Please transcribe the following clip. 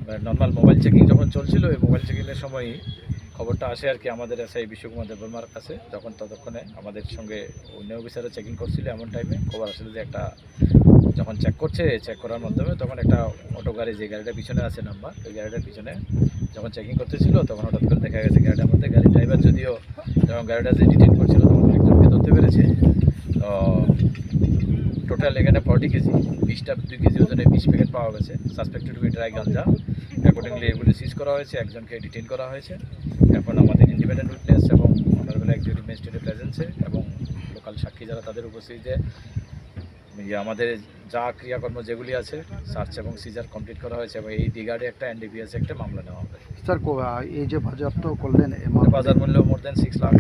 Normal mobile checking যখন চলছিল, এই মোবাইল চেকিংয়ের সময়ই খবরটা আসে আর কি আমাদের এসআই বিশ্বকুমার দেববর্মার কাছে। ততক্ষণে আমাদের সঙ্গে অন্য অফিসারও চেকিং করছিল, এমন টাইমে খবর আসলে যে একটা যখন চেক করার মাধ্যমে তখন একটা অটো গাড়ি, যে গাড়িটার পিছনে আছে নাম্বার, ওই গাড়িটার পিছনে যখন চেকিং করতেছিল তখন হঠাৎ করে দেখা গেছে গাড়িটার মধ্যে গাড়ির ড্রাইভার যদিও যখন গাড়িটা যে ডিটেন করছিল তখন একজনকে ধরতে পেরেছে। তো টোটাল এখানে 40 কেজি 2 কেজি ওজনের 20 প্যাকেট পাওয়া গেছে। Suspected with dry ganja. Accordingly এগুলি সিজ করা হয়েছে, একজনকে ডিটেন করা হয়েছে। এখন আমাদের ইন্ডিপেন্ডেন্ট উইটনেস এবং অনারেবল এক্সিকিউটিভ ম্যাজিস্ট্রেটের প্রেজেন্সে এবং লোকাল সাক্ষী যারা তাদের উপস্থিতিতে আমাদের যা ক্রিয়াকর্ম যেগুলি আছে সার্চ এবং সিজার কমপ্লিট করা হয়েছে এবং এই ডিগার্ডে একটা এনডিপিএস একটা মামলা নেওয়া হবে। স্যার এই যে বাজেয়াপ্ত করলেন বাজার মূল্য মোর দেন 6 লাখ।